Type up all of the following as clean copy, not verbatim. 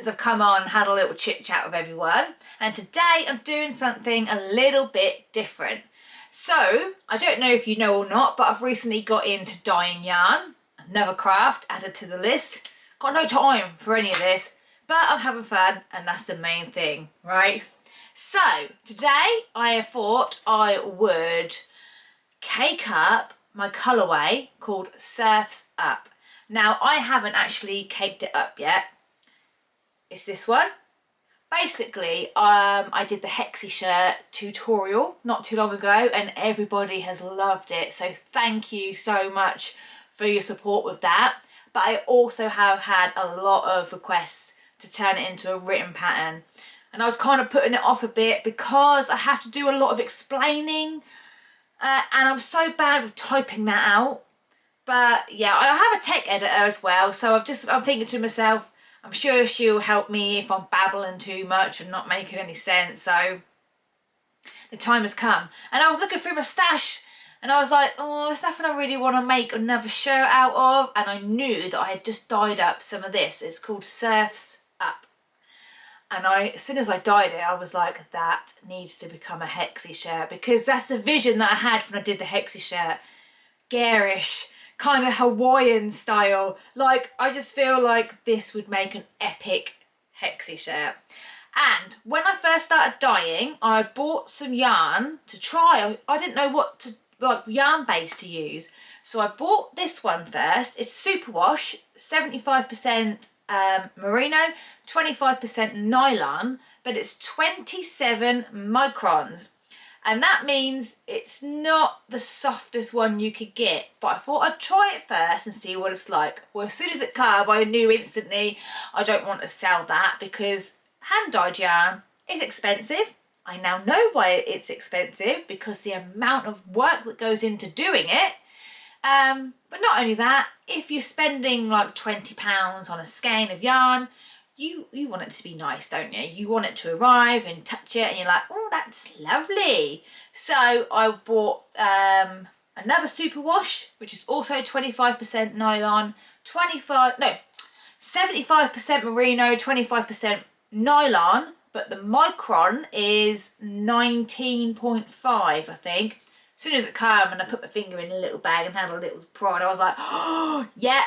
since I've come on and had a little chit chat with everyone, and today I'm doing something a little bit different. So I don't know if you know or not, but I've recently got into dyeing yarn, another craft added to the list. Got no time for any of this, but I'm having fun and that's the main thing, right? So today I thought I would cake up my colourway called Surfs Up. Now I haven't actually caked it up yet. It's this one. Basically, I did the Hexi Shirt tutorial not too long ago and everybody has loved it. So thank you so much for your support with that. But I also have had a lot of requests to turn it into a written pattern. And I was kind of putting it off a bit because I have to do a lot of explaining. And I'm so bad with typing that out. But yeah, I have a tech editor as well. So I'm thinking to myself, I'm sure she'll help me if I'm babbling too much and not making any sense. So the time has come. And I was looking through my stash and I was like, oh, there's nothing I really want to make another shirt out of. And I knew that I had just dyed up some of this. It's called Surfs Up. And as soon as I dyed it, I was like, that needs to become a Hexi shirt, because that's the vision that I had when I did the Hexi shirt. Garish, kind of Hawaiian style. Like, I just feel like this would make an epic Hexi shirt. And when I first started dyeing, I bought some yarn to try. I didn't know what yarn base to use. So I bought this one first. It's superwash, 75% merino, 25% nylon, but it's 27 microns. And that means it's not the softest one you could get. But I thought I'd try it first and see what it's like. Well, as soon as it came, I knew instantly I don't want to sell that because hand-dyed yarn is expensive. I now know why it's expensive, because the amount of work that goes into doing it. But not only that, if you're spending like £20 on a skein of yarn, you want it to be nice, don't you? You want it to arrive and touch it and you're like, oh, that's lovely. So I bought another superwash, which is also 25% nylon, 75% merino, 25% nylon, but the micron is 19.5, I think. As soon as it came and I put my finger in a little bag and had a little prod, I was like, oh, yeah,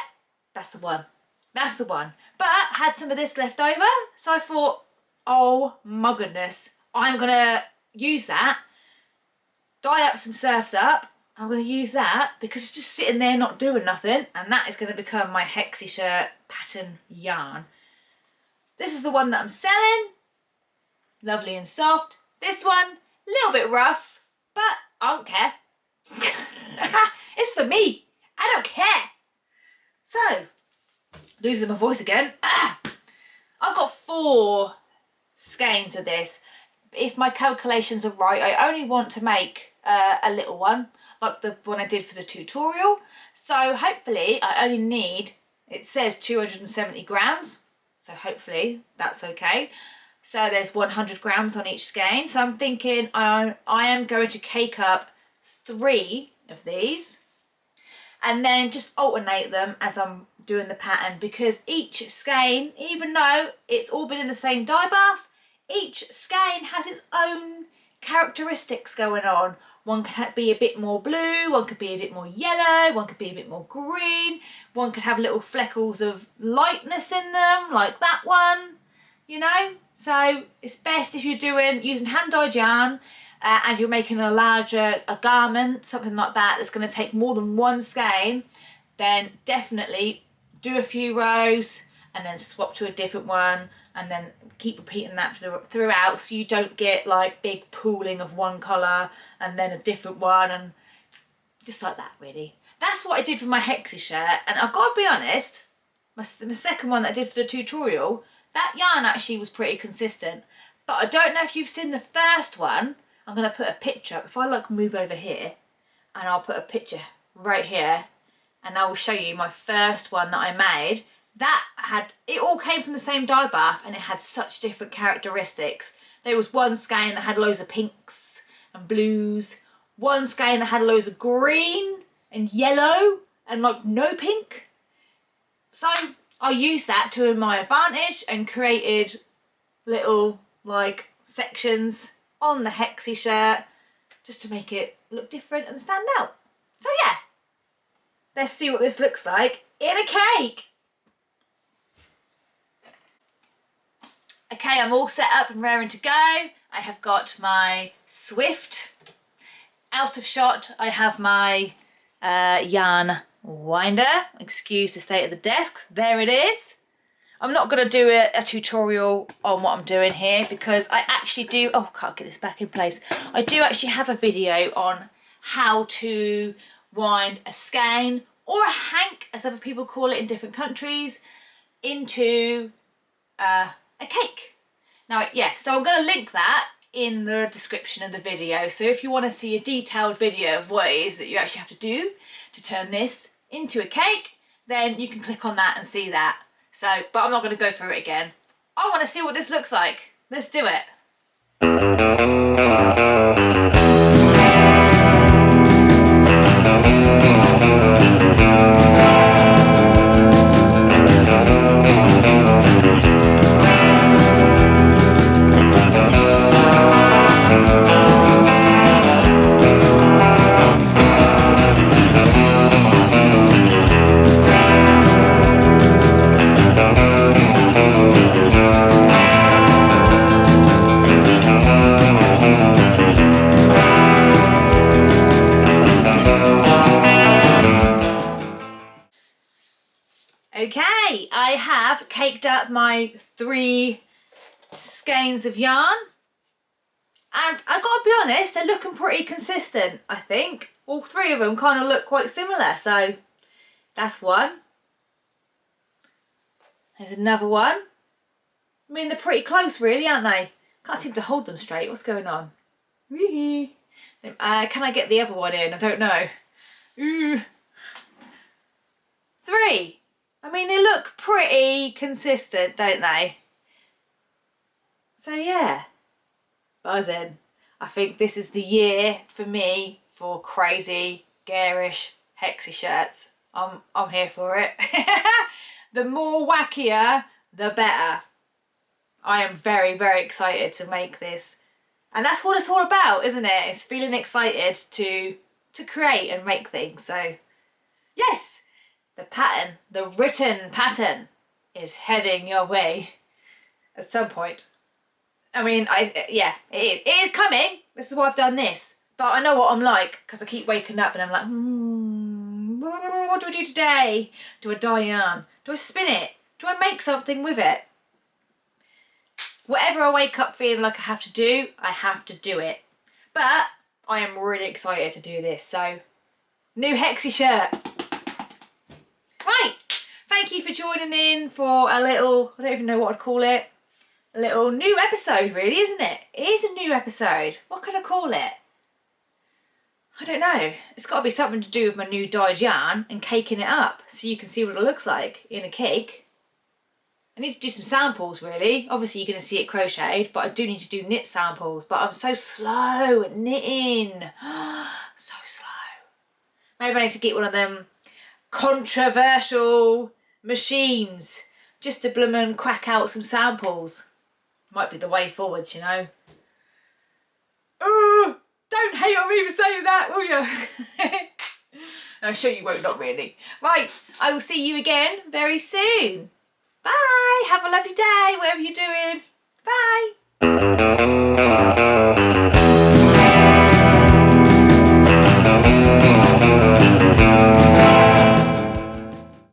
that's the one. That's the one. But I had some of this left over, so I thought, oh my goodness, I'm going to use that, dye up some Surfs Up. I'm going to use that because it's just sitting there not doing nothing, and that is going to become my Hexi Shirt pattern yarn. This is the one that I'm selling. Lovely and soft. This one, a little bit rough, but I don't care. It's for me. I don't care. So, losing my voice again. I've got 4 skeins of this. If my calculations are right, I only want to make a little one, like the one I did for the tutorial. So hopefully I only need, it says 270 grams. So hopefully that's okay. So there's 100 grams on each skein. So I'm thinking I am going to cake up 3 of these and then just alternate them as I'm doing the pattern, because each skein, even though it's all been in the same dye bath, each skein has its own characteristics going on. One could be a bit more blue, one could be a bit more yellow, one could be a bit more green, one could have little fleckles of lightness in them, like that one, you know? So it's best if you're using hand-dyed yarn and you're making a garment, something like that, that's going to take more than one skein, then definitely do a few rows and then swap to a different one and then keep repeating that throughout, so you don't get like big pooling of one colour and then a different one, and just like that really. That's what I did with my Hexi shirt, and I've got to be honest, my second one that I did for the tutorial, that yarn actually was pretty consistent. But I don't know if you've seen the first one. I'm going to put a picture, if I like move over here, and I'll put a picture right here, and I will show you my first one that I made. It all came from the same dye bath and it had such different characteristics. There was one skein that had loads of pinks and blues, one skein that had loads of green and yellow and like no pink. So I used that to my advantage and created little like sections on the Hexi shirt just to make it look different and stand out. So yeah, let's see what this looks like in a cake. Okay, I'm all set up and raring to go. I have got my Swift out of shot. I have my yarn winder. Excuse the state of the desk. There it is. I'm not going to do a tutorial on what I'm doing here because I actually do, oh, can't get this back in place. I do actually have a video on how to wind a skein or a hank, as other people call it in different countries, into a cake. Now, yeah, so I'm going to link that in the description of the video. So if you want to see a detailed video of what it is that you actually have to do to turn this into a cake, then you can click on that and see that. So, but I'm not going to go through it again. I want to see what this looks like. Let's do it. Okay, I have caked up my 3 skeins of yarn, and I've got to be honest, they're looking pretty consistent, I think. All 3 of them kind of look quite similar, so that's one. There's another one. I mean, they're pretty close really, aren't they? Can't seem to hold them straight. What's going on? Can I get the other one in? I don't know. 3. I mean, they look pretty consistent, don't they? So yeah, buzzing. I think this is the year for me for crazy, garish Hexi shirts. I'm here for it. The more wackier, the better. I am very, very excited to make this. And that's what it's all about, isn't it? It's feeling excited to create and make things. So yes, the pattern, the written pattern is heading your way at some point. I mean, yeah, it is coming. This is why I've done this. But I know what I'm like because I keep waking up and I'm like, what do I do today? Do I dye yarn? Do I spin it? Do I make something with it? Whatever I wake up feeling like I have to do it. But I am really excited to do this. So, new Hexi shirt. Right, thank you for joining in for a little, I don't even know what I'd call it, a little new episode really, isn't it? It is a new episode. What could I call it? I don't know. It's got to be something to do with my new dyed yarn and caking it up so you can see what it looks like in a cake. I need to do some samples really. Obviously you're going to see it crocheted, but I do need to do knit samples. But I'm so slow at knitting. So slow. Maybe I need to get one of them controversial machines just to bloomin' crack out some samples. Might be the way forwards, you know. Oh, don't hate on me for saying that, will you? I'm sure you won't, not really. Right, I will see you again very soon. Bye, have a lovely day, whatever you're doing. Bye.